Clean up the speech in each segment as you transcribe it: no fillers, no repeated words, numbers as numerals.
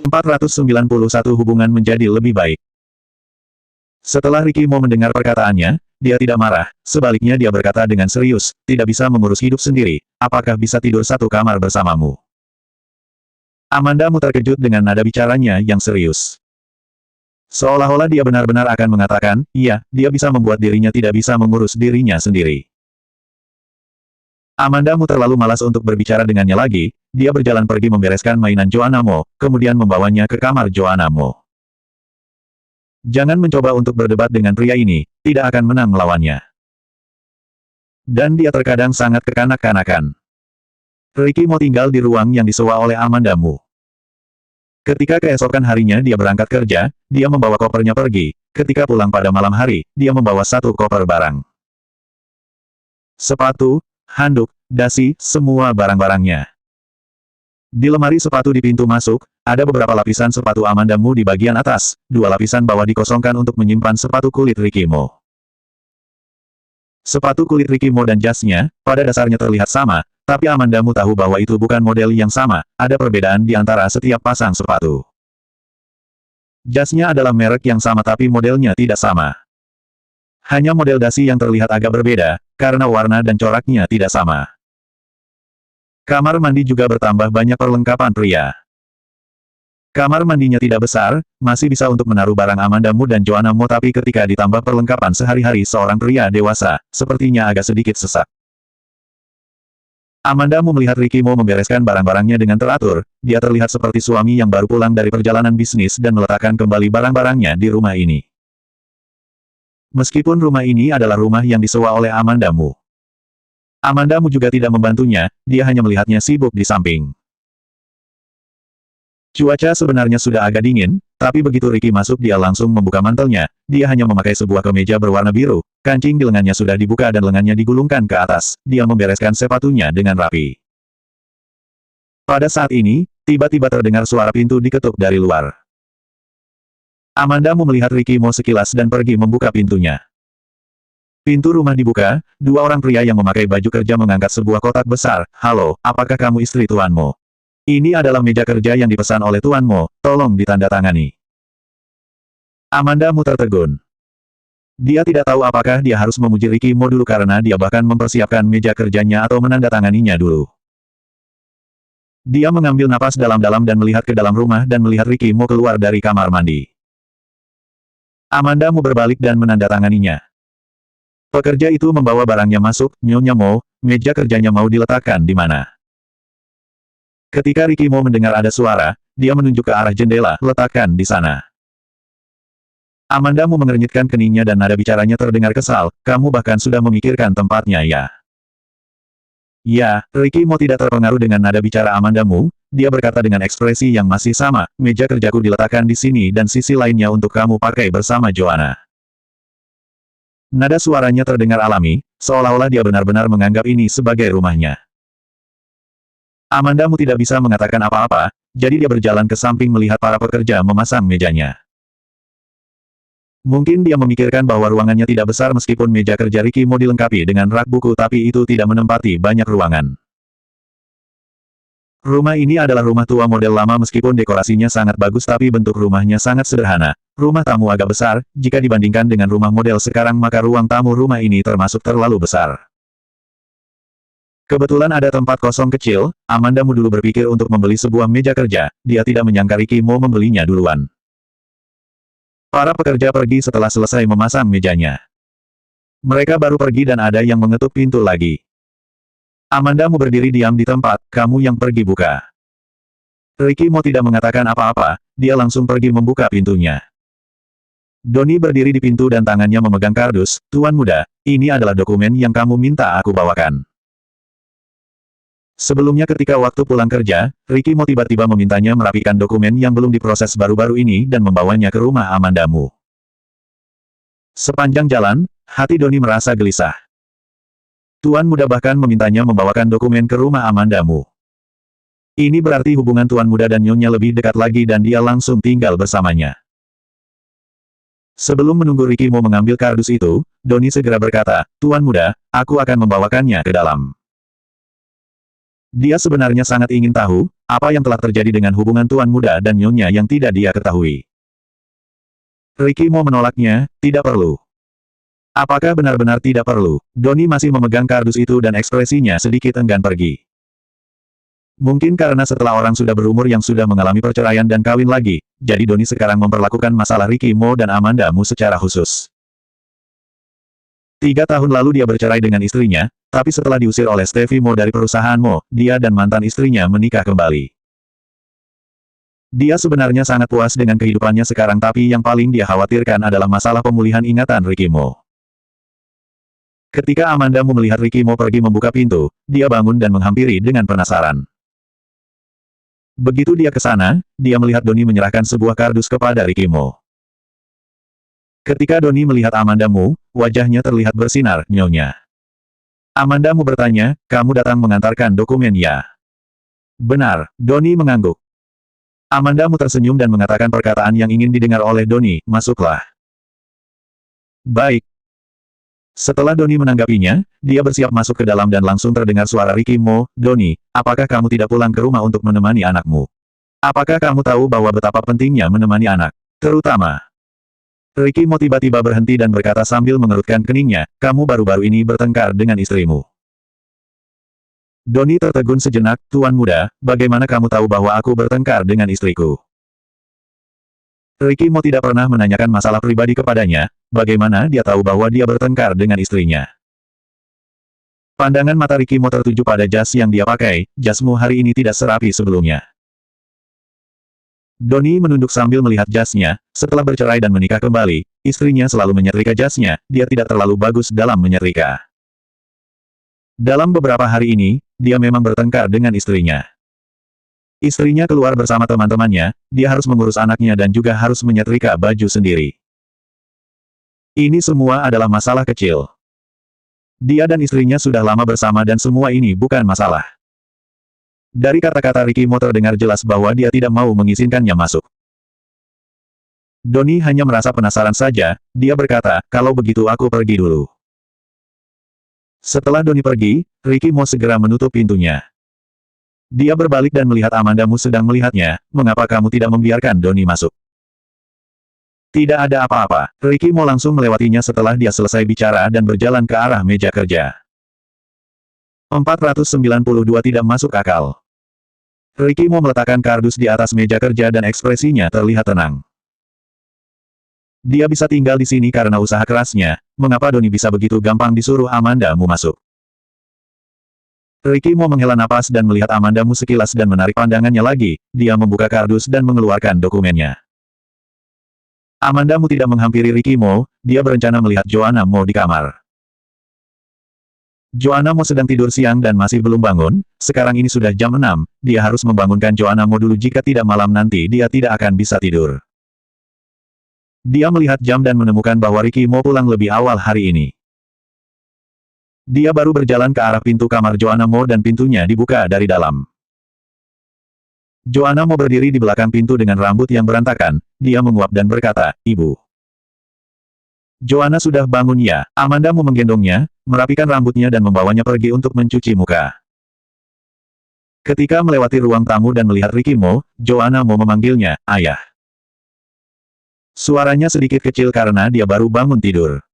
491 hubungan menjadi lebih baik. Setelah Ricky Mo mendengar perkataannya, dia tidak marah, sebaliknya dia berkata dengan serius, tidak bisa mengurus hidup sendiri, apakah bisa tidur satu kamar bersamamu? Amanda Mu terkejut dengan nada bicaranya yang serius. Seolah-olah dia benar-benar akan mengatakan, iya, dia bisa membuat dirinya tidak bisa mengurus dirinya sendiri. Amanda Mu terlalu malas untuk berbicara dengannya lagi, dia berjalan pergi membereskan mainan Joanna Mo, kemudian membawanya ke kamar Joanna Mo. Jangan mencoba untuk berdebat dengan pria ini, tidak akan menang melawannya. Dan dia terkadang sangat kekanak-kanakan. Ricky Mo tinggal di ruang yang disewa oleh Amanda Mu. Ketika keesokan harinya dia berangkat kerja, dia membawa kopernya pergi. Ketika pulang pada malam hari, dia membawa satu koper barang. Sepatu, handuk, dasi, semua barang-barangnya. Di lemari sepatu di pintu masuk, ada beberapa lapisan sepatu Amanda Mu di bagian atas, dua lapisan bawah dikosongkan untuk menyimpan sepatu kulit Ricky Mo. Sepatu kulit Ricky Mo dan jasnya, pada dasarnya terlihat sama, tapi Amanda Mu tahu bahwa itu bukan model yang sama, ada perbedaan di antara setiap pasang sepatu. Jasnya adalah merek yang sama tapi modelnya tidak sama. Hanya model dasi yang terlihat agak berbeda, karena warna dan coraknya tidak sama. Kamar mandi juga bertambah banyak perlengkapan pria. Kamar mandinya tidak besar, masih bisa untuk menaruh barang Amanda Mu dan Joanna Mo tapi ketika ditambah perlengkapan sehari-hari seorang pria dewasa, sepertinya agak sedikit sesak. Amanda Mu melihat Ricky Mo membereskan barang-barangnya dengan teratur, dia terlihat seperti suami yang baru pulang dari perjalanan bisnis dan meletakkan kembali barang-barangnya di rumah ini. Meskipun rumah ini adalah rumah yang disewa oleh Amanda Mu. Amanda Mu juga tidak membantunya, dia hanya melihatnya sibuk di samping. Cuaca sebenarnya sudah agak dingin, tapi begitu Ricky masuk dia langsung membuka mantelnya, dia hanya memakai sebuah kemeja berwarna biru, kancing di lengannya sudah dibuka dan lengannya digulungkan ke atas, dia membereskan sepatunya dengan rapi. Pada saat ini, tiba-tiba terdengar suara pintu diketuk dari luar. Amanda Mu melihat Ricky Mo sekilas dan pergi membuka pintunya. Pintu rumah dibuka, dua orang pria yang memakai baju kerja mengangkat sebuah kotak besar, halo, apakah kamu istri Tuan Mo? Ini adalah meja kerja yang dipesan oleh Tuan Mo, tolong ditandatangani. Amanda Mu tertegun. Dia tidak tahu apakah dia harus memuji Ricky Mo dulu karena dia bahkan mempersiapkan meja kerjanya atau menandatanganinya dulu. Dia mengambil napas dalam-dalam dan melihat ke dalam rumah dan melihat Ricky Mo keluar dari kamar mandi. Amanda Mu berbalik dan menandatanganinya. Pekerja itu membawa barangnya masuk, Nyonya Mo, meja kerjanya mau diletakkan di mana? Ketika Ricky Mo mendengar ada suara, dia menunjuk ke arah jendela, letakkan di sana. Amanda Mu mengernyitkan keningnya dan nada bicaranya terdengar kesal, kamu bahkan sudah memikirkan tempatnya ya? Ya, Ricky Mo tidak terpengaruh dengan nada bicara Amanda Mu, dia berkata dengan ekspresi yang masih sama, meja kerjaku diletakkan di sini dan sisi lainnya untuk kamu pakai bersama Joanna. Nada suaranya terdengar alami, seolah-olah dia benar-benar menganggap ini sebagai rumahnya. Amanda Mu tidak bisa mengatakan apa-apa, jadi dia berjalan ke samping melihat para pekerja memasang mejanya. Mungkin dia memikirkan bahwa ruangannya tidak besar meskipun meja kerja Ricky Mo dilengkapi dengan rak buku tapi itu tidak menempati banyak ruangan. Rumah ini adalah rumah tua model lama meskipun dekorasinya sangat bagus tapi bentuk rumahnya sangat sederhana. Rumah tamu agak besar, jika dibandingkan dengan rumah model sekarang maka ruang tamu rumah ini termasuk terlalu besar. Kebetulan ada tempat kosong kecil, Amanda Mu dulu berpikir untuk membeli sebuah meja kerja, dia tidak menyangka Ricky Mo membelinya duluan. Para pekerja pergi setelah selesai memasang mejanya. Mereka baru pergi dan ada yang mengetuk pintu lagi. Amanda Mu berdiri diam di tempat, kamu yang pergi buka. Ricky Mo tidak mengatakan apa-apa, dia langsung pergi membuka pintunya. Donnie berdiri di pintu dan tangannya memegang kardus, Tuan Muda, ini adalah dokumen yang kamu minta aku bawakan. Sebelumnya ketika waktu pulang kerja, Ricky Mo tiba-tiba memintanya merapikan dokumen yang belum diproses baru-baru ini dan membawanya ke rumah Amanda Mu. Sepanjang jalan, hati Donnie merasa gelisah. Tuan Muda bahkan memintanya membawakan dokumen ke rumah Amanda Mu. Ini berarti hubungan Tuan Muda dan Nyonya lebih dekat lagi dan dia langsung tinggal bersamanya. Sebelum menunggu Ricky Mo mengambil kardus itu, Donnie segera berkata, Tuan Muda, aku akan membawakannya ke dalam. Dia sebenarnya sangat ingin tahu, Apa yang telah terjadi dengan hubungan tuan muda dan nyonya yang tidak dia ketahui? Ricky mau menolaknya, tidak perlu. Apakah benar-benar tidak perlu? Donnie masih memegang kardus itu dan ekspresinya sedikit enggan pergi. Mungkin karena setelah orang sudah berumur yang sudah mengalami perceraian dan kawin lagi, jadi Donnie sekarang memperlakukan masalah Ricky Mo dan Amanda Mu secara khusus. 3 tahun lalu dia bercerai dengan istrinya, tapi setelah diusir oleh Stevie Mo dari perusahaan Mo, dia dan mantan istrinya menikah kembali. Dia sebenarnya sangat puas dengan kehidupannya sekarang tapi yang paling dia khawatirkan adalah masalah pemulihan ingatan Ricky Mo. Ketika Amanda Mu melihat Ricky Mo pergi membuka pintu, dia bangun dan menghampiri dengan penasaran. Begitu dia ke sana, dia melihat Donnie menyerahkan sebuah kardus kepada Ricky Mo. Ketika Donnie melihat Amanda Mu, wajahnya terlihat bersinar, nyonya. Amanda Mu bertanya, kamu datang mengantarkan dokumen ya? Benar, Donnie mengangguk. Amanda Mu tersenyum dan mengatakan perkataan yang ingin didengar oleh Donnie, masuklah. Baik. Setelah Donnie menanggapinya, dia bersiap masuk ke dalam dan langsung terdengar suara Ricky Mo, Donnie, apakah kamu tidak pulang ke rumah untuk menemani anakmu? Apakah kamu tahu bahwa betapa pentingnya menemani anak? Terutama. Ricky Mo tiba-tiba berhenti dan berkata sambil mengerutkan keningnya, kamu baru-baru ini bertengkar dengan istrimu. Donnie tertegun sejenak, Tuan Muda, bagaimana kamu tahu bahwa aku bertengkar dengan istriku? Ricky Mo tidak pernah menanyakan masalah pribadi kepadanya, bagaimana dia tahu bahwa dia bertengkar dengan istrinya. Pandangan mata Ricky Mo tertuju pada jas yang dia pakai, jasmu hari ini tidak serapi sebelumnya. Donnie menunduk sambil melihat jasnya, setelah bercerai dan menikah kembali, istrinya selalu menyetrika jasnya, dia tidak terlalu bagus dalam menyetrika. Dalam beberapa hari ini, dia memang bertengkar dengan istrinya. Istrinya keluar bersama teman-temannya, dia harus mengurus anaknya dan juga harus menyetrika baju sendiri. Ini semua adalah masalah kecil. Dia dan istrinya sudah lama bersama dan semua ini bukan masalah. Dari kata-kata Ricky Mo terdengar jelas bahwa dia tidak mau mengizinkannya masuk. Donnie hanya merasa penasaran saja, dia berkata, kalau begitu aku pergi dulu. Setelah Donnie pergi, Ricky Mo segera menutup pintunya. Dia berbalik dan melihat Amanda Mu sedang melihatnya, mengapa kamu tidak membiarkan Donnie masuk? Tidak ada apa-apa, Ricky Mo langsung melewatinya setelah dia selesai bicara dan berjalan ke arah meja kerja. 492 tidak masuk akal. Ricky Mo meletakkan kardus di atas meja kerja dan ekspresinya terlihat tenang. Dia bisa tinggal di sini karena usaha kerasnya, mengapa Donnie bisa begitu gampang disuruh Amanda Mu masuk? Ricky Mo menghela napas dan melihat Amanda Mu sekilas dan menarik pandangannya lagi, dia membuka kardus dan mengeluarkan dokumennya. Amanda Mu tidak menghampiri Ricky Mo, dia berencana melihat Joanna Mo di kamar. Joanna Mo sedang tidur siang dan masih belum bangun, sekarang ini sudah jam 6, dia harus membangunkan Joanna Mo dulu jika tidak malam nanti dia tidak akan bisa tidur. Dia melihat jam dan menemukan bahwa Ricky Mo pulang lebih awal hari ini. Dia baru berjalan ke arah pintu kamar Joanna Mo dan pintunya dibuka dari dalam. Joanna Mo berdiri di belakang pintu dengan rambut yang berantakan, dia menguap dan berkata, Ibu. Joanna sudah bangun ya, Amanda Mu menggendongnya, merapikan rambutnya dan membawanya pergi untuk mencuci muka. Ketika melewati ruang tamu dan melihat Ricky Mo, Joanna Mo memanggilnya, Ayah. Suaranya sedikit kecil karena dia baru bangun tidur.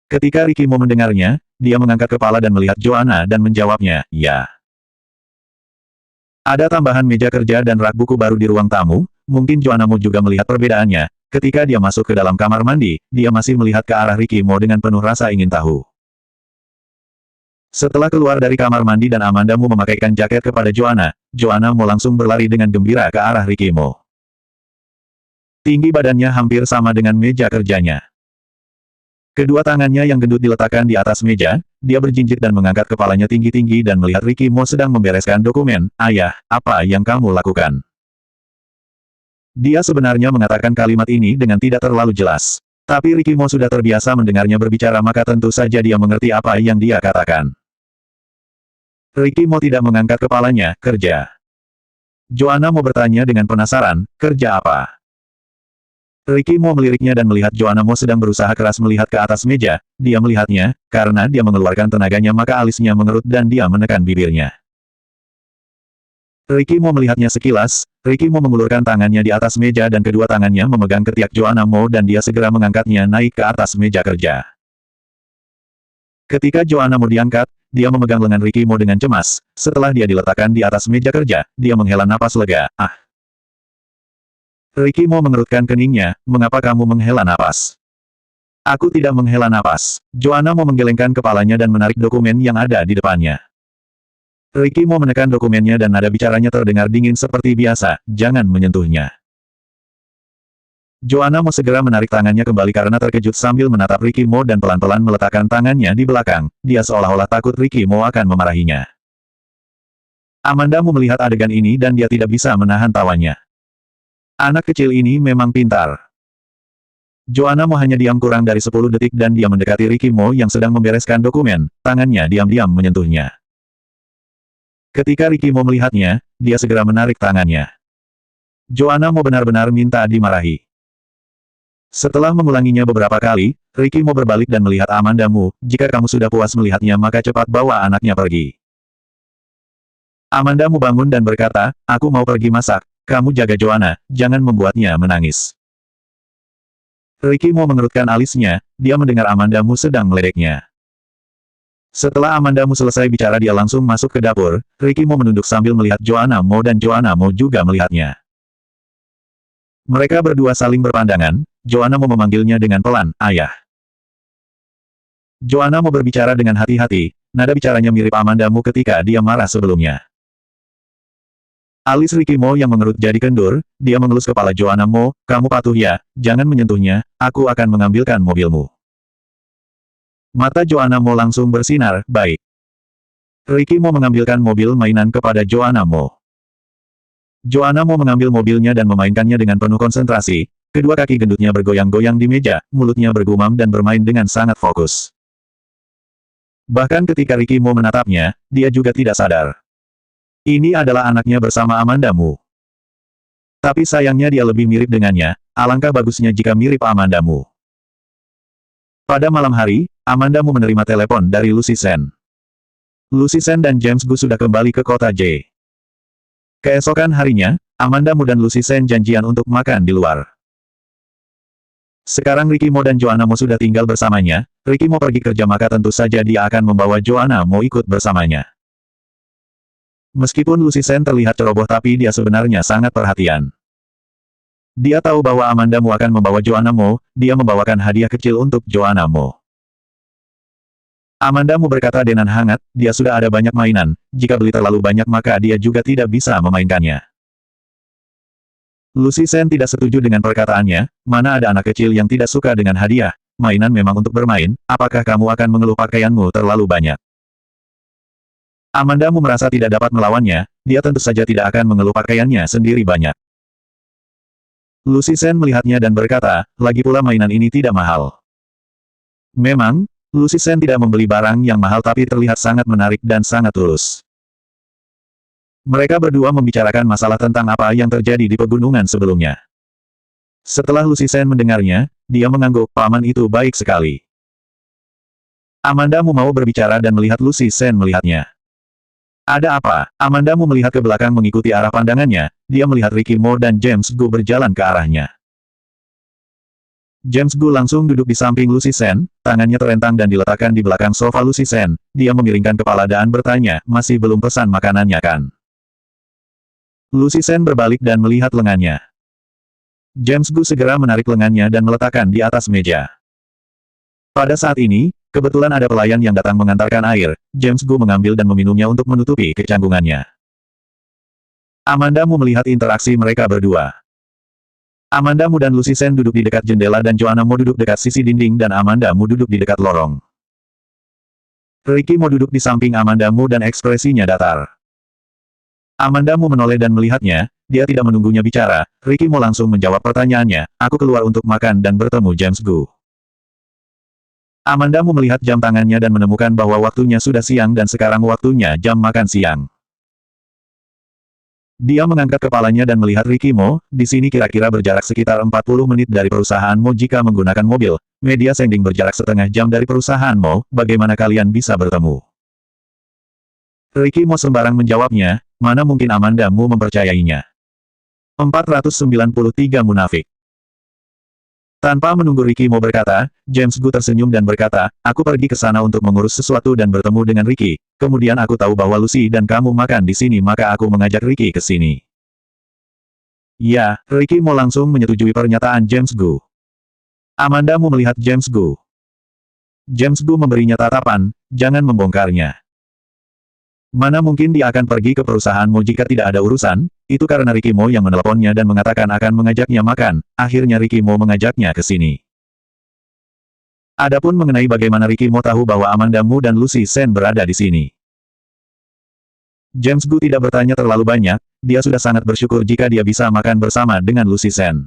Ketika Ricky Mo mendengarnya, dia mengangkat kepala dan melihat Joanna dan menjawabnya, ya. Ada tambahan meja kerja dan rak buku baru di ruang tamu, mungkin Joanna Mo juga melihat perbedaannya. Ketika dia masuk ke dalam kamar mandi, dia masih melihat ke arah Ricky Mo dengan penuh rasa ingin tahu. Setelah keluar dari kamar mandi dan Amanda Mu memakaikan jaket kepada Joanna, Joanna Mo langsung berlari dengan gembira ke arah Ricky Mo. Tinggi badannya hampir sama dengan meja kerjanya. Kedua tangannya yang gendut diletakkan di atas meja, dia berjinjit dan mengangkat kepalanya tinggi-tinggi dan melihat Ricky Mo sedang membereskan dokumen. Ayah, apa yang kamu lakukan? Dia sebenarnya mengatakan kalimat ini dengan tidak terlalu jelas. Tapi Ricky Mo sudah terbiasa mendengarnya berbicara maka tentu saja dia mengerti apa yang dia katakan. Ricky Mo tidak mengangkat kepalanya, kerja. Joanna Mo bertanya dengan penasaran, kerja apa? Ricky Mo meliriknya dan melihat Joanna Mo sedang berusaha keras melihat ke atas meja, dia melihatnya, karena dia mengeluarkan tenaganya maka alisnya mengerut dan dia menekan bibirnya. Ricky Mo melihatnya sekilas, Ricky Mo mengulurkan tangannya di atas meja dan kedua tangannya memegang ketiak Joanna Mo dan dia segera mengangkatnya naik ke atas meja kerja. Ketika Joanna Mo diangkat, dia memegang lengan Ricky Mo dengan cemas. Setelah dia diletakkan di atas meja kerja, dia menghela napas lega. Ricky Mo mengerutkan keningnya, mengapa kamu menghela napas? Aku tidak menghela napas. Joanna Mo menggelengkan kepalanya dan menarik dokumen yang ada di depannya. Ricky Mo menekan dokumennya dan nada bicaranya terdengar dingin seperti biasa, jangan menyentuhnya. Joanna Mo segera menarik tangannya kembali karena terkejut sambil menatap Ricky Mo dan pelan-pelan meletakkan tangannya di belakang, dia seolah-olah takut Ricky Mo akan memarahinya. Amanda Mo melihat adegan ini dan dia tidak bisa menahan tawanya. Anak kecil ini memang pintar. Joanna Mo hanya diam kurang dari 10 detik dan dia mendekati Ricky Mo yang sedang membereskan dokumen, tangannya diam-diam menyentuhnya. Ketika Ricky Mo melihatnya, dia segera menarik tangannya. Joanna Mo benar-benar minta dimarahi. Setelah mengulanginya beberapa kali, Ricky Mo berbalik dan melihat Amanda Mo, jika kamu sudah puas melihatnya maka cepat bawa anaknya pergi. Amanda Mo bangun dan berkata, aku mau pergi masak, kamu jaga Joanna, jangan membuatnya menangis. Ricky Mo mengerutkan alisnya, dia mendengar Amanda Mo sedang meledeknya. Setelah Amanda Mo selesai bicara dia langsung masuk ke dapur, Ricky Mo menunduk sambil melihat Joanna Mo dan Joanna Mo juga melihatnya. Mereka berdua saling berpandangan, Joanna Mo memanggilnya dengan pelan, ayah. Joanna Mo berbicara dengan hati-hati, nada bicaranya mirip Amanda Mo ketika dia marah sebelumnya. Alis Ricky Mo yang mengerut jadi kendur, dia mengelus kepala Joanna Mo, kamu patuh ya, jangan menyentuhnya, aku akan mengambilkan mobilmu. Mata Joanna Mo langsung bersinar, baik. Ricky Mo mengambilkan mobil mainan kepada Joanna Mo. Joanna Mo mengambil mobilnya dan memainkannya dengan penuh konsentrasi, kedua kaki gendutnya bergoyang-goyang di meja, mulutnya bergumam dan bermain dengan sangat fokus. Bahkan ketika Ricky Mo menatapnya, dia juga tidak sadar. Ini adalah anaknya bersama Amanda Mo. Tapi sayangnya dia lebih mirip dengannya, alangkah bagusnya jika mirip Amanda Mo. Pada malam hari, Amanda Mo menerima telepon dari Lucy Sen. Lucy Sen dan James Gu sudah kembali ke kota J. Keesokan harinya, Amanda Mo dan Lucy Sen janjian untuk makan di luar. Sekarang Ricky Mo dan Joanna Mo sudah tinggal bersamanya, Ricky Mo pergi kerja maka tentu saja dia akan membawa Joanna Mo ikut bersamanya. Meskipun Lucy Sen terlihat ceroboh tapi dia sebenarnya sangat perhatian. Dia tahu bahwa Amanda Mo akan membawa Joanna Mo, dia membawakan hadiah kecil untuk Joanna Mo. Amanda Mo berkata dengan hangat, dia sudah ada banyak mainan, jika beli terlalu banyak maka dia juga tidak bisa memainkannya. Lucy Sen tidak setuju dengan perkataannya, mana ada anak kecil yang tidak suka dengan hadiah, mainan memang untuk bermain, apakah kamu akan mengeluh pakaianmu terlalu banyak? Amanda Mo merasa tidak dapat melawannya, dia tentu saja tidak akan mengeluh pakaiannya sendiri banyak. Lucy Sen melihatnya dan berkata, lagi pula mainan ini tidak mahal. Memang, Lucy Sen tidak membeli barang yang mahal tapi terlihat sangat menarik dan sangat tulus. Mereka berdua membicarakan masalah tentang apa yang terjadi di pegunungan sebelumnya. Setelah Lucy Sen mendengarnya, dia mengangguk, paman itu baik sekali. Amanda Mo mau berbicara dan melihat Lucy Sen melihatnya. Ada apa? Amanda Mo melihat ke belakang mengikuti arah pandangannya, dia melihat Ricky Mo dan James Gu berjalan ke arahnya. James Gu langsung duduk di samping Lucy Sen, tangannya terentang dan diletakkan di belakang sofa Lucy Sen, dia memiringkan kepala dan bertanya, masih belum pesan makanannya kan? Lucy Sen berbalik dan melihat lengannya. James Gu segera menarik lengannya dan meletakkan di atas meja. Pada saat ini, kebetulan ada pelayan yang datang mengantarkan air, James Gu mengambil dan meminumnya untuk menutupi kecanggungannya. Amanda Mo melihat interaksi mereka berdua. Amanda Mo dan Lucy Sen duduk di dekat jendela dan Joanna Mo duduk dekat sisi dinding dan Amanda Mo duduk di dekat lorong. Ricky Mo duduk di samping Amanda Mo dan ekspresinya datar. Amanda Mo menoleh dan melihatnya, dia tidak menunggunya bicara, Ricky Mo langsung menjawab pertanyaannya, aku keluar untuk makan dan bertemu James Gu. Amanda Mo melihat jam tangannya dan menemukan bahwa waktunya sudah siang dan sekarang waktunya jam makan siang. Dia mengangkat kepalanya dan melihat Ricky Mo, di sini kira-kira berjarak sekitar 40 menit dari perusahaan Mo jika menggunakan mobil, media sending berjarak setengah jam dari perusahaan Mo, bagaimana kalian bisa bertemu? Ricky Mo sembarang menjawabnya, mana mungkin Amandamu mempercayainya. 493 munafik. Tanpa menunggu Ricky mau berkata, James Gu tersenyum dan berkata, aku pergi ke sana untuk mengurus sesuatu dan bertemu dengan Ricky. Kemudian aku tahu bahwa Lucy dan kamu makan di sini maka aku mengajak Ricky ke sini. Ya, Ricky mau langsung menyetujui pernyataan James Gu. Amandamu melihat James Gu. James Gu memberinya tatapan, jangan membongkarnya. Mana mungkin dia akan pergi ke perusahaanmu jika tidak ada urusan, itu karena Ricky Mo yang meneleponnya dan mengatakan akan mengajaknya makan, akhirnya Ricky Mo mengajaknya ke sini. Adapun mengenai bagaimana Ricky Mo tahu bahwa Amandamu dan Lucy Sen berada di sini. James Gu tidak bertanya terlalu banyak, dia sudah sangat bersyukur jika dia bisa makan bersama dengan Lucy Sen.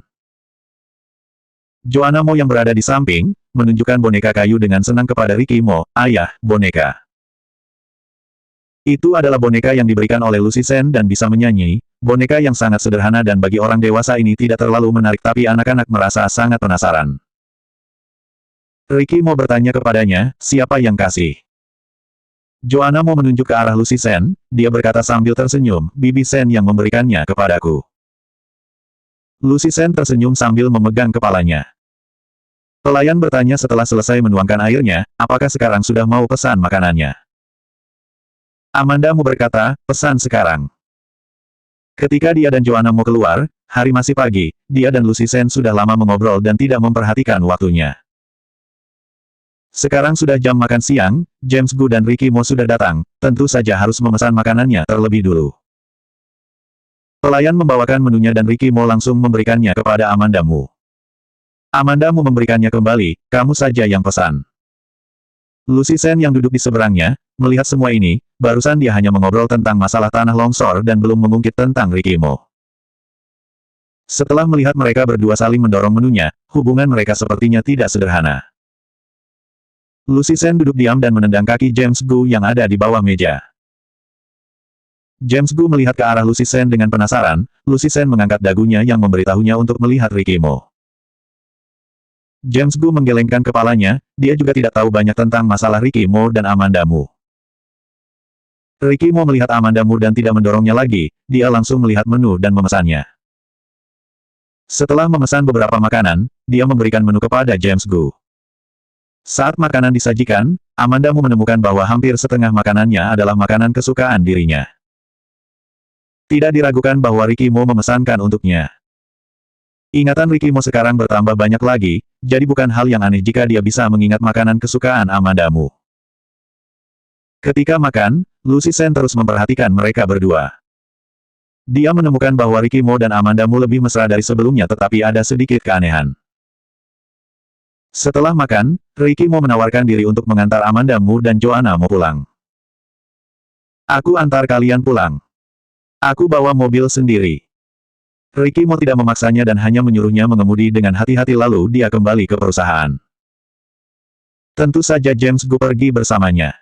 Joanna Mo yang berada di samping, menunjukkan boneka kayu dengan senang kepada Ricky Mo, ayah, boneka. Itu adalah boneka yang diberikan oleh Lucy Sen dan bisa menyanyi, boneka yang sangat sederhana dan bagi orang dewasa ini tidak terlalu menarik tapi anak-anak merasa sangat penasaran. Ricky Mo bertanya kepadanya, siapa yang kasih? Joanna Mo menunjuk ke arah Lucy Sen, dia berkata sambil tersenyum, Bibi Sen yang memberikannya kepadaku. Lucy Sen tersenyum sambil memegang kepalanya. Pelayan bertanya setelah selesai menuangkan airnya, apakah sekarang sudah mau pesan makanannya? Amandamu berkata, pesan sekarang. Ketika dia dan Joanna Mo keluar, hari masih pagi, dia dan Lucy Sen sudah lama mengobrol dan tidak memperhatikan waktunya. Sekarang sudah jam makan siang, James Gu dan Ricky Mo sudah datang, tentu saja harus memesan makanannya terlebih dulu. Pelayan membawakan menunya dan Ricky Mo langsung memberikannya kepada Amandamu. Amandamu memberikannya kembali, kamu saja yang pesan. Lucy Sen yang duduk di seberangnya, melihat semua ini, barusan dia hanya mengobrol tentang masalah tanah longsor dan belum mengungkit tentang Ricky Mo. Setelah melihat mereka berdua saling mendorong menunya, hubungan mereka sepertinya tidak sederhana. Lucy Sen duduk diam dan menendang kaki James Gu yang ada di bawah meja. James Gu melihat ke arah Lucy Sen dengan penasaran, Lucy Sen mengangkat dagunya yang memberitahunya untuk melihat Ricky Mo. James Gu menggelengkan kepalanya, dia juga tidak tahu banyak tentang masalah Ricky Mo dan Amandamu. Ricky Mo melihat Amandamu dan tidak mendorongnya lagi, dia langsung melihat menu dan memesannya. Setelah memesan beberapa makanan, dia memberikan menu kepada James Gu. Saat makanan disajikan, Amandamu menemukan bahwa hampir setengah makanannya adalah makanan kesukaan dirinya. Tidak diragukan bahwa Ricky Mo memesankan untuknya. Ingatan Ricky Mo sekarang bertambah banyak lagi, jadi bukan hal yang aneh jika dia bisa mengingat makanan kesukaan Amandamu. Ketika makan, Lucy Sen terus memperhatikan mereka berdua. Dia menemukan bahwa Ricky Mo dan Amandamu lebih mesra dari sebelumnya tetapi ada sedikit keanehan. Setelah makan, Ricky Mo menawarkan diri untuk mengantar Amandamu dan Joanna Mo pulang. Aku antar kalian pulang. Aku bawa mobil sendiri. Ricky Mo tidak memaksanya dan hanya menyuruhnya mengemudi dengan hati-hati lalu dia kembali ke perusahaan. Tentu saja James Gu pergi bersamanya.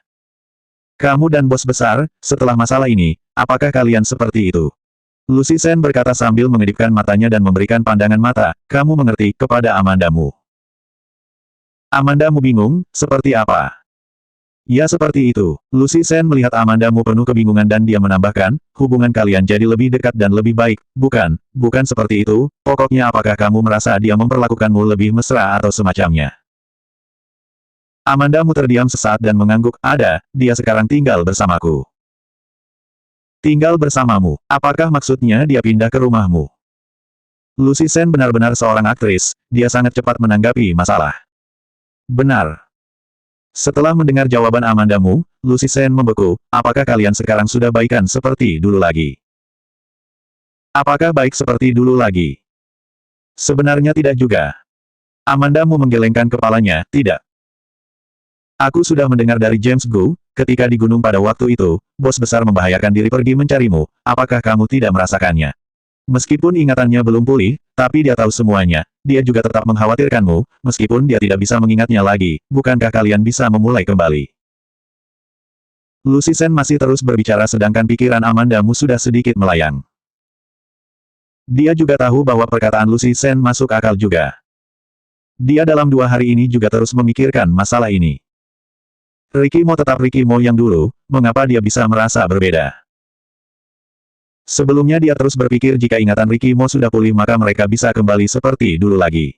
Kamu dan bos besar, setelah masalah ini, apakah kalian seperti itu? Lucy Sen berkata sambil mengedipkan matanya dan memberikan pandangan mata, kamu mengerti, kepada Amandamu. Amandamu bingung, seperti apa? Ya seperti itu. Lucy Sen melihat Amandamu penuh kebingungan dan dia menambahkan, hubungan kalian jadi lebih dekat dan lebih baik, bukan seperti itu, pokoknya apakah kamu merasa dia memperlakukanmu lebih mesra atau semacamnya? Amandamu terdiam sesaat dan mengangguk, ada, dia sekarang tinggal bersamaku. Tinggal bersamamu, apakah maksudnya dia pindah ke rumahmu? Lucy Sen benar-benar seorang aktris, dia sangat cepat menanggapi masalah. Benar. Setelah mendengar jawaban Amandamu, Lucy Sen membeku, apakah kalian sekarang sudah baikan seperti dulu lagi? Apakah baik seperti dulu lagi? Sebenarnya tidak juga. Amandamu menggelengkan kepalanya, tidak. Aku sudah mendengar dari James Gu, ketika di gunung pada waktu itu, bos besar membahayakan diri pergi mencarimu, apakah kamu tidak merasakannya? Meskipun ingatannya belum pulih, tapi dia tahu semuanya, dia juga tetap mengkhawatirkanmu, meskipun dia tidak bisa mengingatnya lagi, bukankah kalian bisa memulai kembali? Lucy Sen masih terus berbicara sedangkan pikiran Amandamu sudah sedikit melayang. Dia juga tahu bahwa perkataan Lucy Sen masuk akal juga. Dia dalam 2 hari ini juga terus memikirkan masalah ini. Ricky Mo tetap Ricky Mo yang dulu, mengapa dia bisa merasa berbeda? Sebelumnya dia terus berpikir jika ingatan Ricky Mo sudah pulih maka mereka bisa kembali seperti dulu lagi.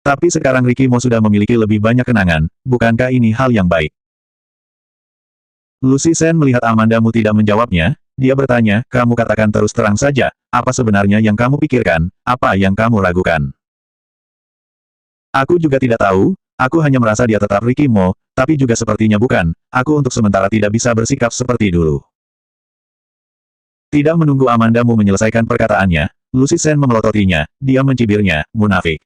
Tapi sekarang Ricky Mo sudah memiliki lebih banyak kenangan, bukankah ini hal yang baik? Lucy Sen melihat Amandamu tidak menjawabnya, dia bertanya, kamu katakan terus terang saja, apa sebenarnya yang kamu pikirkan, apa yang kamu ragukan? Aku juga tidak tahu, aku hanya merasa dia tetap Ricky Mo, tapi juga sepertinya bukan, aku untuk sementara tidak bisa bersikap seperti dulu. Tidak menunggu Amandamu menyelesaikan perkataannya, Lucy Sen memelototinya, dia mencibirnya, munafik.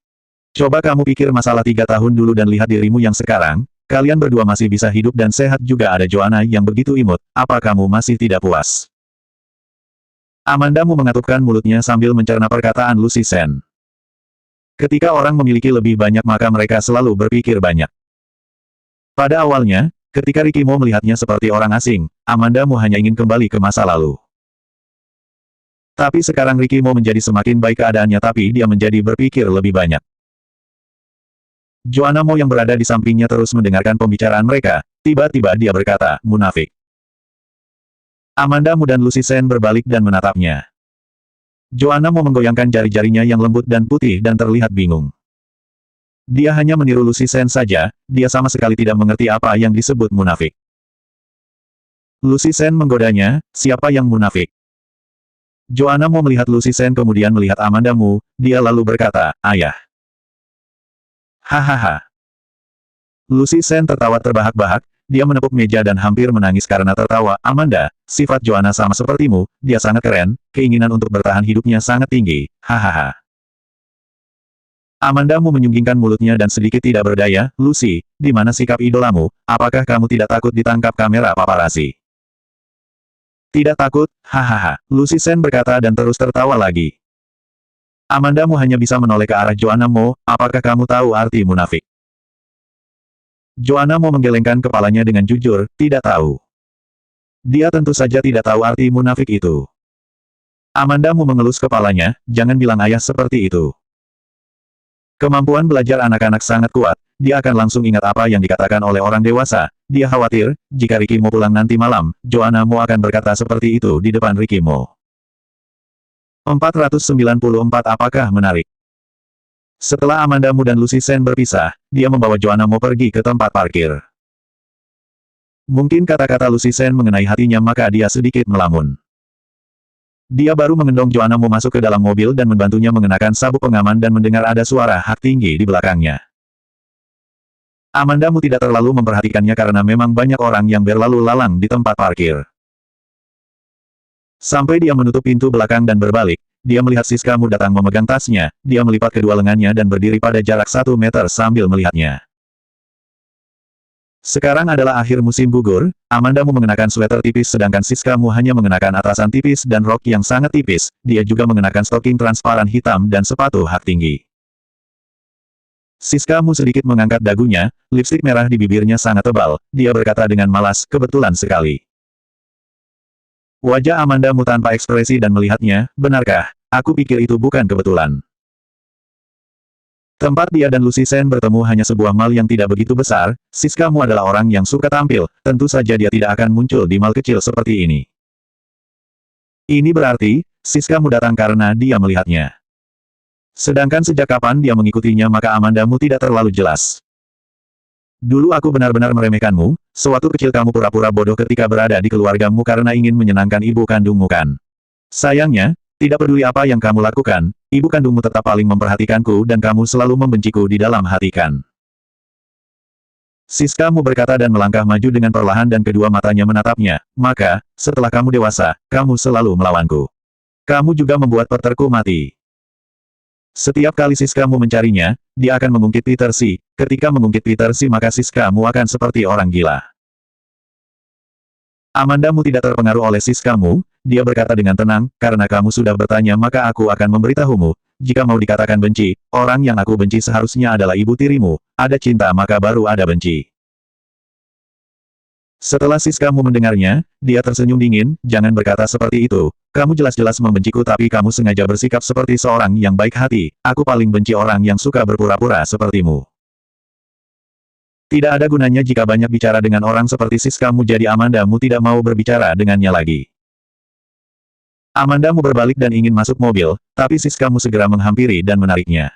Coba kamu pikir masalah 3 tahun dulu dan lihat dirimu yang sekarang, kalian berdua masih bisa hidup dan sehat juga ada Joanna yang begitu imut, apa kamu masih tidak puas? Amandamu mengatupkan mulutnya sambil mencerna perkataan Lucy Sen. Ketika orang memiliki lebih banyak maka mereka selalu berpikir banyak. Pada awalnya, ketika Ricky Mo melihatnya seperti orang asing, Amandamu hanya ingin kembali ke masa lalu. Tapi sekarang Ricky Mo menjadi semakin baik keadaannya tapi dia menjadi berpikir lebih banyak. Joanna Mo yang berada di sampingnya terus mendengarkan pembicaraan mereka, tiba-tiba dia berkata, munafik. Amandamu dan Lucy Sen berbalik dan menatapnya. Joanna Mo menggoyangkan jari-jarinya yang lembut dan putih dan terlihat bingung. Dia hanya meniru Lucy Sen saja, dia sama sekali tidak mengerti apa yang disebut munafik. Lucy Sen menggodanya, siapa yang munafik? Joanna Mo melihat Lucy Sen kemudian melihat Amandamu, dia lalu berkata, ayah. Hahaha. Lucy Sen tertawa terbahak-bahak, dia menepuk meja dan hampir menangis karena tertawa. Amanda, sifat Joanna sama sepertimu, dia sangat keren, keinginan untuk bertahan hidupnya sangat tinggi, hahaha. Amandamu menyunggingkan mulutnya dan sedikit tidak berdaya, Lucy, di mana sikap idolamu, apakah kamu tidak takut ditangkap kamera paparazzi? Tidak takut, hahaha, Lucy Sen berkata dan terus tertawa lagi. Amandamu hanya bisa menoleh ke arah Joanna Mo, apakah kamu tahu arti munafik? Joanna Mo menggelengkan kepalanya dengan jujur, tidak tahu. Dia tentu saja tidak tahu arti munafik itu. Amandamu mengelus kepalanya, jangan bilang ayah seperti itu. Kemampuan belajar anak-anak sangat kuat, dia akan langsung ingat apa yang dikatakan oleh orang dewasa. Dia khawatir, jika Ricky Mo pulang nanti malam, Joanna Mo akan berkata seperti itu di depan Ricky Mo. 494 apakah menarik? Setelah Amandamu dan Lucy Sen berpisah, dia membawa Joanna Mo pergi ke tempat parkir. Mungkin kata-kata Lucy Sen mengenai hatinya maka dia sedikit melamun. Dia baru mengendong Joanna Mo masuk ke dalam mobil dan membantunya mengenakan sabuk pengaman dan mendengar ada suara hak tinggi di belakangnya. Amandamu tidak terlalu memperhatikannya karena memang banyak orang yang berlalu lalang di tempat parkir. Sampai dia menutup pintu belakang dan berbalik, dia melihat Siskamu datang memegang tasnya, dia melipat kedua lengannya dan berdiri pada jarak 1 meter sambil melihatnya. Sekarang adalah akhir musim gugur, Amandamu mengenakan sweater tipis sedangkan Siskamu hanya mengenakan atasan tipis dan rok yang sangat tipis, dia juga mengenakan stoking transparan hitam dan sepatu hak tinggi. Siskamu sedikit mengangkat dagunya, lipstik merah di bibirnya sangat tebal, dia berkata dengan malas, kebetulan sekali. Wajah Amandamu tanpa ekspresi dan melihatnya, benarkah? Aku pikir itu bukan kebetulan. Tempat dia dan Lucy Sen bertemu hanya sebuah mal yang tidak begitu besar, Siskamu adalah orang yang suka tampil, tentu saja dia tidak akan muncul di mal kecil seperti ini. Ini berarti, Siskamu datang karena dia melihatnya. Sedangkan sejak kapan dia mengikutinya maka Amandamu tidak terlalu jelas. Dulu aku benar-benar meremehkanmu, sewaktu kecil kamu pura-pura bodoh ketika berada di keluargamu karena ingin menyenangkan ibu kandungmu kan. Sayangnya, tidak peduli apa yang kamu lakukan, ibu kandungmu tetap paling memperhatikanku dan kamu selalu membenciku di dalam hati kan. Siskamu berkata dan melangkah maju dengan perlahan dan kedua matanya menatapnya, maka, setelah kamu dewasa, kamu selalu melawanku. Kamu juga membuat Peterku mati. Setiap kali Siskamu mencarinya, dia akan mengungkit Peter Si. Ketika mengungkit Peter Si maka Siskamu akan seperti orang gila. Amandamu tidak terpengaruh oleh Siskamu, dia berkata dengan tenang, karena kamu sudah bertanya maka aku akan memberitahumu, jika mau dikatakan benci, orang yang aku benci seharusnya adalah ibu tirimu, ada cinta maka baru ada benci. Setelah Siskamu mendengarnya, dia tersenyum dingin, jangan berkata seperti itu, kamu jelas-jelas membenciku tapi kamu sengaja bersikap seperti seorang yang baik hati, aku paling benci orang yang suka berpura-pura sepertimu. Tidak ada gunanya jika banyak bicara dengan orang seperti Siskamu jadi Amandamu tidak mau berbicara dengannya lagi. Amandamu berbalik dan ingin masuk mobil, tapi Siskamu segera menghampiri dan menariknya.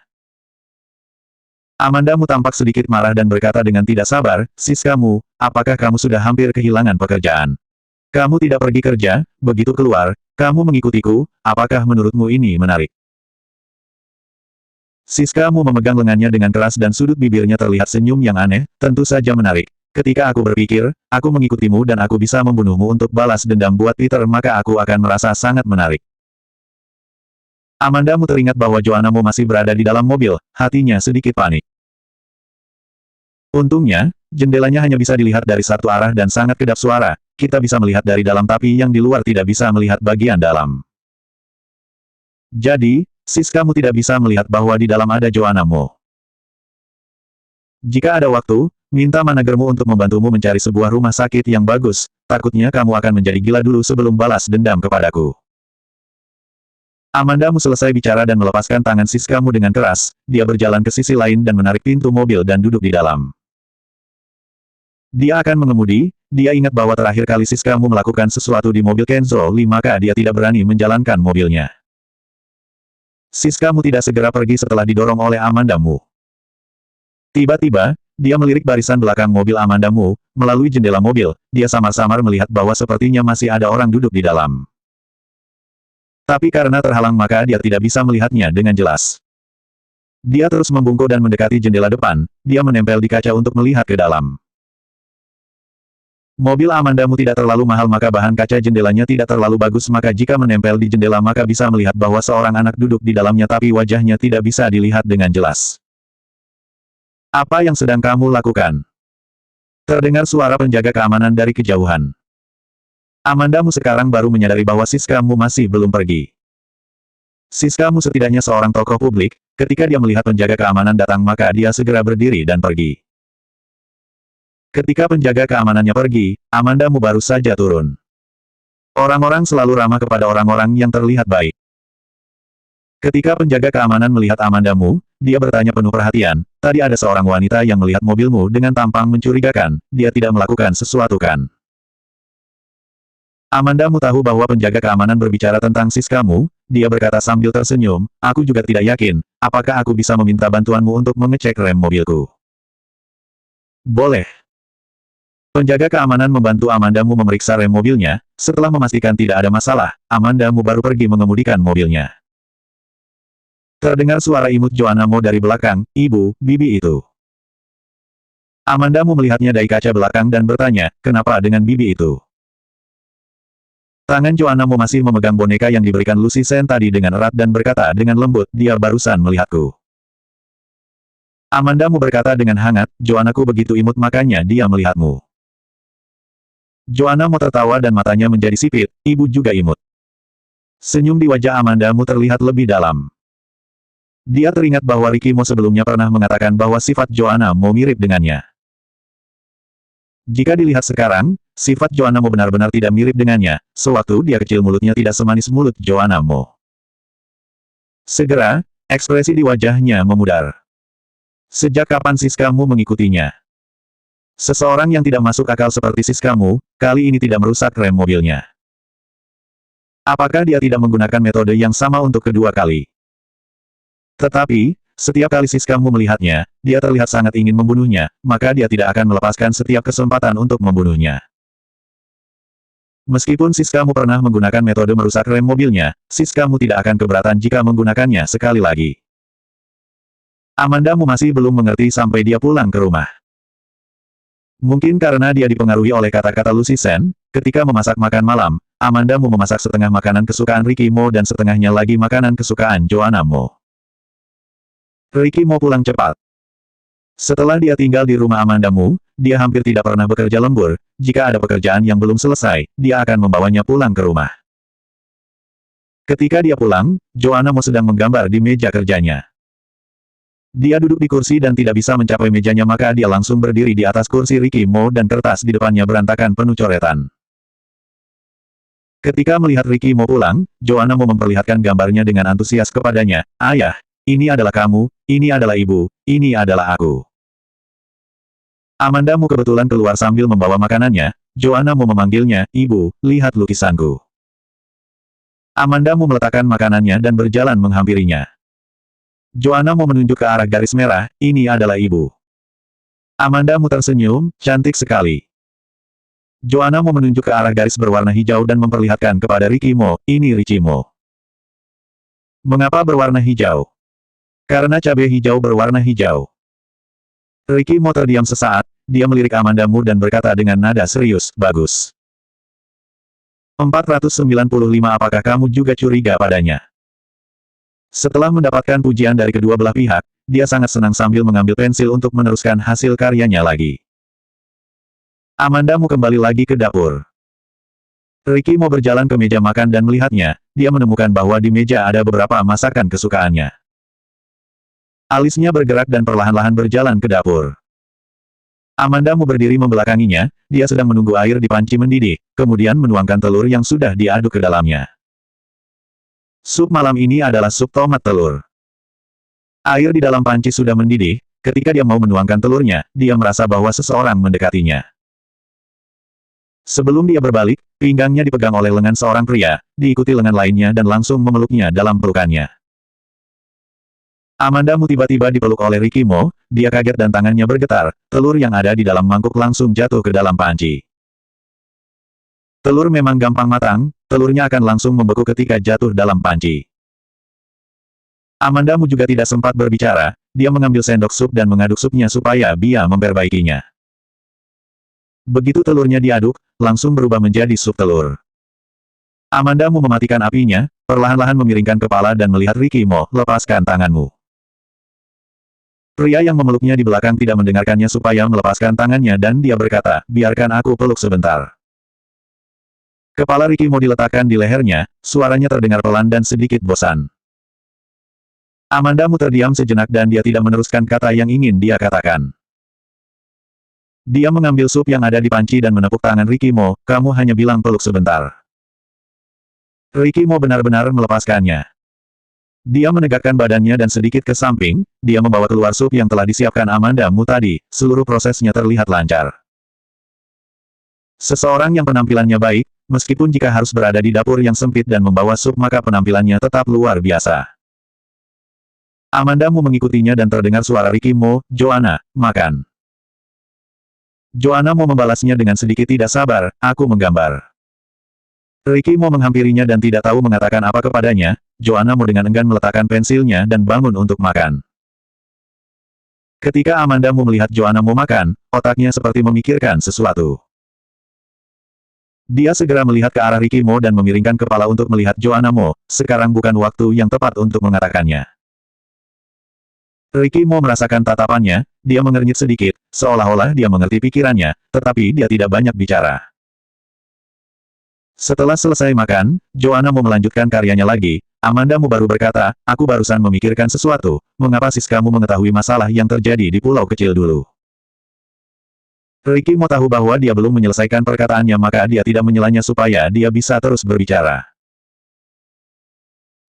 Amandamu tampak sedikit marah dan berkata dengan tidak sabar, Siskamu, apakah kamu sudah hampir kehilangan pekerjaan? Kamu tidak pergi kerja, begitu keluar, kamu mengikutiku, apakah menurutmu ini menarik? Siskamu memegang lengannya dengan keras dan sudut bibirnya terlihat senyum yang aneh, tentu saja menarik. Ketika aku berpikir, aku mengikutimu dan aku bisa membunuhmu untuk balas dendam buat Peter maka aku akan merasa sangat menarik. Amandamu teringat bahwa Joannamu masih berada di dalam mobil, hatinya sedikit panik. Untungnya, jendelanya hanya bisa dilihat dari satu arah dan sangat kedap suara, kita bisa melihat dari dalam tapi yang di luar tidak bisa melihat bagian dalam. Jadi, Siskamu tidak bisa melihat bahwa di dalam ada Joannamu. Jika ada waktu, minta managermu untuk membantumu mencari sebuah rumah sakit yang bagus, takutnya kamu akan menjadi gila dulu sebelum balas dendam kepadaku. Amandamu selesai bicara dan melepaskan tangan Siskamu dengan keras, dia berjalan ke sisi lain dan menarik pintu mobil dan duduk di dalam. Dia akan mengemudi, dia ingat bahwa terakhir kali Siskamu melakukan sesuatu di mobil Kenzo Lee maka dia tidak berani menjalankan mobilnya. Siskamu tidak segera pergi setelah didorong oleh Amandamu. Tiba-tiba, dia melirik barisan belakang mobil Amandamu, melalui jendela mobil, dia samar-samar melihat bahwa sepertinya masih ada orang duduk di dalam. Tapi karena terhalang maka dia tidak bisa melihatnya dengan jelas. Dia terus membungkuk dan mendekati jendela depan, dia menempel di kaca untuk melihat ke dalam. Mobil Amandamu tidak terlalu mahal maka bahan kaca jendelanya tidak terlalu bagus maka jika menempel di jendela maka bisa melihat bahwa seorang anak duduk di dalamnya tapi wajahnya tidak bisa dilihat dengan jelas. Apa yang sedang kamu lakukan? Terdengar suara penjaga keamanan dari kejauhan. Amandamu sekarang baru menyadari bahwa Siskamu masih belum pergi. Siskamu setidaknya seorang tokoh publik, ketika dia melihat penjaga keamanan datang maka dia segera berdiri dan pergi. Ketika penjaga keamanannya pergi, Amandamu baru saja turun. Orang-orang selalu ramah kepada orang-orang yang terlihat baik. Ketika penjaga keamanan melihat Amandamu, dia bertanya penuh perhatian, tadi ada seorang wanita yang melihat mobilmu dengan tampang mencurigakan, dia tidak melakukan sesuatu kan? Amandamu tahu bahwa penjaga keamanan berbicara tentang Siskamu, dia berkata sambil tersenyum, aku juga tidak yakin, apakah aku bisa meminta bantuanmu untuk mengecek rem mobilku? Boleh. Penjaga keamanan membantu Amandamu memeriksa rem mobilnya, setelah memastikan tidak ada masalah, Amandamu baru pergi mengemudikan mobilnya. Terdengar suara imut Joannamu dari belakang, ibu, bibi itu. Amandamu melihatnya dari kaca belakang dan bertanya, kenapa dengan bibi itu? Tangan Joannamu masih memegang boneka yang diberikan Lucy Sen tadi dengan erat dan berkata dengan lembut, dia barusan melihatku. Amandamu berkata dengan hangat, Joannaku begitu imut makanya dia melihatmu. Joannamu tertawa dan matanya menjadi sipit, ibu juga imut. Senyum di wajah Amandamu terlihat lebih dalam. Dia teringat bahwa Ricky Mo sebelumnya pernah mengatakan bahwa sifat Joannamu mirip dengannya. Jika dilihat sekarang, sifat Joannamu benar-benar tidak mirip dengannya, sewaktu dia kecil mulutnya tidak semanis mulut Joannamu. Segera, ekspresi di wajahnya memudar. Sejak kapan Siskamu mengikutinya? Seseorang yang tidak masuk akal seperti Siskamu, kali ini tidak merusak rem mobilnya. Apakah dia tidak menggunakan metode yang sama untuk kedua kali? Tetapi, setiap kali Siskamu melihatnya, dia terlihat sangat ingin membunuhnya, maka dia tidak akan melepaskan setiap kesempatan untuk membunuhnya. Meskipun Siskamu pernah menggunakan metode merusak rem mobilnya, Siskamu tidak akan keberatan jika menggunakannya sekali lagi. Amandamu masih belum mengerti sampai dia pulang ke rumah. Mungkin karena dia dipengaruhi oleh kata-kata Lucy Sen, ketika memasak makan malam, Amandamu memasak setengah makanan kesukaan Ricky Mo dan setengahnya lagi makanan kesukaan Joannamu. Ricky Mo pulang cepat. Setelah dia tinggal di rumah Amandamu, dia hampir tidak pernah bekerja lembur, jika ada pekerjaan yang belum selesai, dia akan membawanya pulang ke rumah. Ketika dia pulang, Joannamu sedang menggambar di meja kerjanya. Dia duduk di kursi dan tidak bisa mencapai mejanya maka dia langsung berdiri di atas kursi Ricky Mo dan kertas di depannya berantakan penuh coretan. Ketika melihat Ricky Mo pulang, Joannamu memperlihatkan gambarnya dengan antusias kepadanya, ayah, ini adalah kamu, ini adalah ibu, ini adalah aku. Amandamu kebetulan keluar sambil membawa makanannya, Joannamu memanggilnya, ibu, lihat lukisanku. Amandamu meletakkan makanannya dan berjalan menghampirinya. Joanna mau menunjuk ke arah garis merah, ini adalah ibu. Amandamu tersenyum, cantik sekali. Joanna mau menunjuk ke arah garis berwarna hijau dan memperlihatkan kepada Ricky Mo, ini Ricky Mo. Mengapa berwarna hijau? Karena cabai hijau berwarna hijau. Ricky Mo terdiam sesaat, dia melirik Amandamu dan berkata dengan nada serius, bagus. 495 apakah kamu juga curiga padanya? Setelah mendapatkan pujian dari kedua belah pihak, dia sangat senang sambil mengambil pensil untuk meneruskan hasil karyanya lagi. Amandamu kembali lagi ke dapur. Ricky mau berjalan ke meja makan dan melihatnya, dia menemukan bahwa di meja ada beberapa masakan kesukaannya. Alisnya bergerak dan perlahan-lahan berjalan ke dapur. Amandamu berdiri membelakanginya, dia sedang menunggu air di panci mendidih, kemudian menuangkan telur yang sudah diaduk ke dalamnya. Sup malam ini adalah sup tomat telur. Air di dalam panci sudah mendidih, ketika dia mau menuangkan telurnya, dia merasa bahwa seseorang mendekatinya. Sebelum dia berbalik, pinggangnya dipegang oleh lengan seorang pria, diikuti lengan lainnya dan langsung memeluknya dalam pelukannya. Amandamu tiba-tiba dipeluk oleh Ricky Mo, dia kaget dan tangannya bergetar, telur yang ada di dalam mangkuk langsung jatuh ke dalam panci. Telur memang gampang matang, telurnya akan langsung membeku ketika jatuh dalam panci. Amandamu juga tidak sempat berbicara, dia mengambil sendok sup dan mengaduk supnya supaya dia memperbaikinya. Begitu telurnya diaduk, langsung berubah menjadi sup telur. Amandamu mematikan apinya, perlahan-lahan memiringkan kepala dan melihat Ricky Mo, lepaskan tanganmu. Pria yang memeluknya di belakang tidak mendengarkannya supaya melepaskan tangannya dan dia berkata, biarkan aku peluk sebentar. Kepala Ricky Mo diletakkan di lehernya, suaranya terdengar pelan dan sedikit bosan. Amandamu terdiam sejenak dan dia tidak meneruskan kata yang ingin dia katakan. Dia mengambil sup yang ada di panci dan menepuk tangan Ricky Mo, kamu hanya bilang peluk sebentar. Ricky Mo benar-benar melepaskannya. Dia menegakkan badannya dan sedikit ke samping, dia membawa keluar sup yang telah disiapkan Amandamu tadi, seluruh prosesnya terlihat lancar. Seseorang yang penampilannya baik, meskipun jika harus berada di dapur yang sempit dan membawa sup maka penampilannya tetap luar biasa. Amandamu mengikutinya dan terdengar suara Ricky Mo, Joanna, makan. Joanna mau membalasnya dengan sedikit tidak sabar, aku menggambar. Ricky Mo menghampirinya dan tidak tahu mengatakan apa kepadanya, Joanna Mo dengan enggan meletakkan pensilnya dan bangun untuk makan. Ketika Amandamu melihat Joanna Mo makan, otaknya seperti memikirkan sesuatu. Dia segera melihat ke arah Ricky Mo dan memiringkan kepala untuk melihat Joanna Mo, sekarang bukan waktu yang tepat untuk mengatakannya. Ricky Mo merasakan tatapannya, dia mengernyit sedikit, seolah-olah dia mengerti pikirannya, tetapi dia tidak banyak bicara. Setelah selesai makan, Joanna Mo melanjutkan karyanya lagi, Amandamu baru berkata, aku barusan memikirkan sesuatu, mengapa kamu mengetahui masalah yang terjadi di pulau kecil dulu. Ricky Mo tahu bahwa dia belum menyelesaikan perkataannya maka dia tidak menyelanya supaya dia bisa terus berbicara.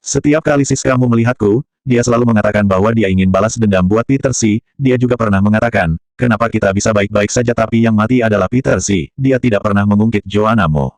Setiap kali kamu melihatku, dia selalu mengatakan bahwa dia ingin balas dendam buat Peter Si, dia juga pernah mengatakan, kenapa kita bisa baik-baik saja tapi yang mati adalah Peter Si, dia tidak pernah mengungkit Joanna Mo.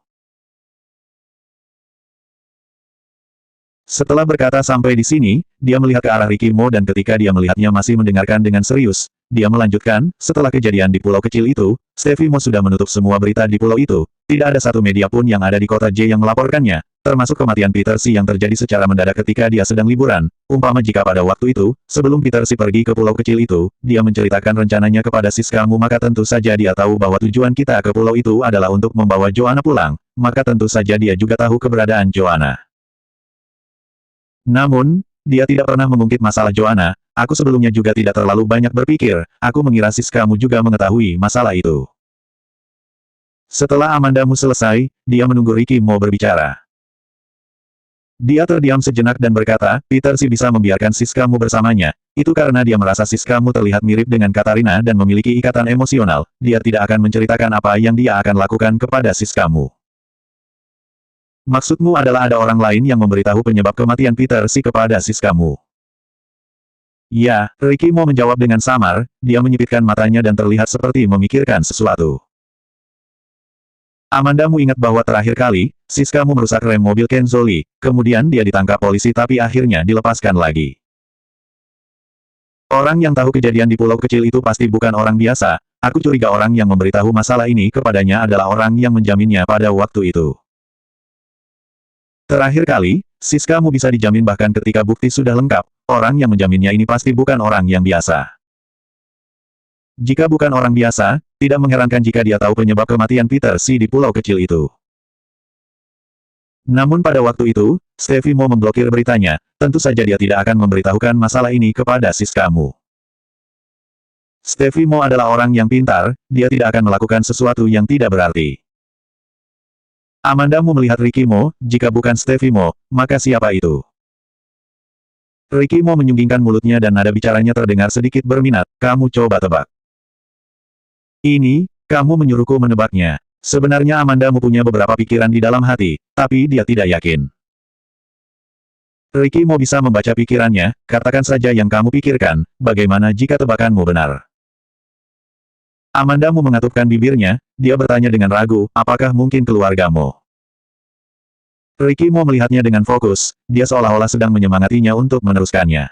Setelah berkata sampai di sini, dia melihat ke arah Ricky Mo dan ketika dia melihatnya masih mendengarkan dengan serius, dia melanjutkan, setelah kejadian di pulau kecil itu, Stevie Mo sudah menutup semua berita di pulau itu, tidak ada satu media pun yang ada di kota J yang melaporkannya, termasuk kematian Peter Si yang terjadi secara mendadak ketika dia sedang liburan, umpama jika pada waktu itu, sebelum Peter Si pergi ke pulau kecil itu, dia menceritakan rencananya kepada kamu maka tentu saja dia tahu bahwa tujuan kita ke pulau itu adalah untuk membawa Joanna pulang, maka tentu saja dia juga tahu keberadaan Joanna. Namun, dia tidak pernah mengungkit masalah Joanna, aku sebelumnya juga tidak terlalu banyak berpikir, aku mengira kamu juga mengetahui masalah itu. Setelah Amandamu selesai, dia menunggu Ricky Mo berbicara. Dia terdiam sejenak dan berkata, Peter Si bisa membiarkan kamu bersamanya, itu karena dia merasa kamu terlihat mirip dengan Katarina dan memiliki ikatan emosional, dia tidak akan menceritakan apa yang dia akan lakukan kepada kamu. Maksudmu adalah ada orang lain yang memberitahu penyebab kematian Peter Si kepada kamu. Ya, Ricky Mo menjawab dengan samar, dia menyipitkan matanya dan terlihat seperti memikirkan sesuatu. Amandamu ingat bahwa terakhir kali, Siskamu merusak rem mobil Kenzoli, kemudian dia ditangkap polisi tapi akhirnya dilepaskan lagi. Orang yang tahu kejadian di pulau kecil itu pasti bukan orang biasa, aku curiga orang yang memberitahu masalah ini kepadanya adalah orang yang menjaminnya pada waktu itu. Terakhir kali, Siskamu bisa dijamin bahkan ketika bukti sudah lengkap, orang yang menjaminnya ini pasti bukan orang yang biasa. Jika bukan orang biasa, tidak mengherankan jika dia tahu penyebab kematian Peter Si di pulau kecil itu. Namun pada waktu itu, Stevie mau memblokir beritanya, tentu saja dia tidak akan memberitahukan masalah ini kepada Siskamu. Stevie Mo adalah orang yang pintar, dia tidak akan melakukan sesuatu yang tidak berarti. Amandamu melihat Ricky Mo, jika bukan Stevie Mo, maka siapa itu? Ricky Mo menyunggingkan mulutnya dan nada bicaranya terdengar sedikit berminat, kamu coba tebak. Ini, kamu menyuruhku menebaknya. Sebenarnya Amandamu punya beberapa pikiran di dalam hati, tapi dia tidak yakin. Ricky Mo bisa membaca pikirannya, katakan saja yang kamu pikirkan, bagaimana jika tebakanmu benar? Amandamu mengatupkan bibirnya, dia bertanya dengan ragu, apakah mungkin keluargamu? Ricky Mo melihatnya dengan fokus, dia seolah-olah sedang menyemangatinya untuk meneruskannya.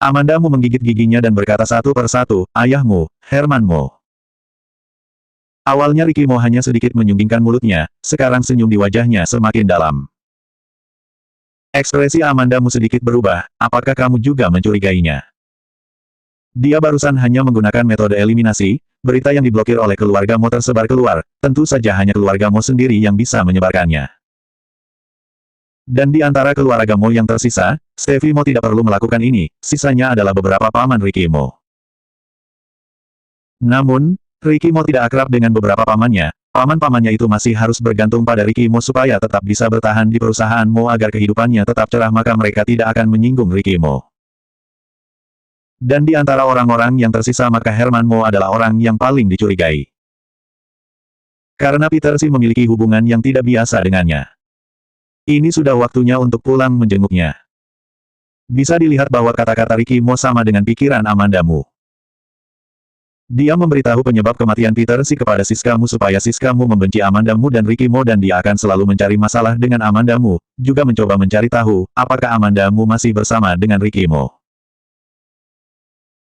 Amandamu menggigit giginya dan berkata satu persatu, ayahmu, Herman Mo. Awalnya Ricky Mo hanya sedikit menyunggingkan mulutnya, sekarang senyum di wajahnya semakin dalam. Ekspresi Amandamu sedikit berubah, apakah kamu juga mencurigainya? Dia barusan hanya menggunakan metode eliminasi, berita yang diblokir oleh keluarga Mo tersebar keluar, tentu saja hanya keluarga Mo sendiri yang bisa menyebarkannya. Dan di antara keluarga Mo yang tersisa, Stevie Mo tidak perlu melakukan ini, sisanya adalah beberapa paman Ricky Mo. Namun, Ricky Mo tidak akrab dengan beberapa pamannya, paman-pamannya itu masih harus bergantung pada Ricky Mo supaya tetap bisa bertahan di perusahaan Mo agar kehidupannya tetap cerah maka mereka tidak akan menyinggung Ricky Mo. Dan di antara orang-orang yang tersisa maka Herman Mo adalah orang yang paling dicurigai. Karena Peter Si memiliki hubungan yang tidak biasa dengannya. Ini sudah waktunya untuk pulang menjenguknya. Bisa dilihat bahwa kata-kata Ricky Mo sama dengan pikiran Amandamu. Dia memberitahu penyebab kematian Peter Si kepada Siskamu supaya Siskamu membenci Amandamu dan Ricky Mo dan dia akan selalu mencari masalah dengan Amandamu, juga mencoba mencari tahu, apakah Amandamu masih bersama dengan Ricky Mo.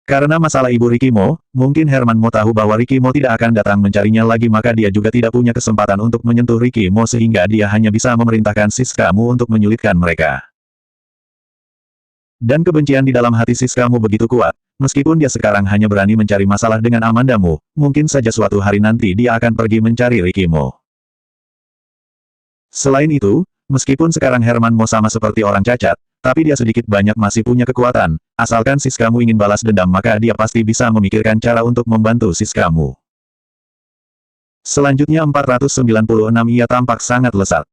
Karena masalah ibu Ricky Mo, mungkin Herman Mo tahu bahwa Ricky Mo tidak akan datang mencarinya lagi maka dia juga tidak punya kesempatan untuk menyentuh Ricky Mo sehingga dia hanya bisa memerintahkan Siskamu untuk menyulitkan mereka. Dan kebencian di dalam hati Siskamu begitu kuat, meskipun dia sekarang hanya berani mencari masalah dengan Amandamu, mungkin saja suatu hari nanti dia akan pergi mencari Ricky Mo. Selain itu, meskipun sekarang Herman Mo sama seperti orang cacat, tapi dia sedikit banyak masih punya kekuatan, asalkan Siskamu ingin balas dendam maka dia pasti bisa memikirkan cara untuk membantu Siskamu. Selanjutnya 496 ia tampak sangat lesat.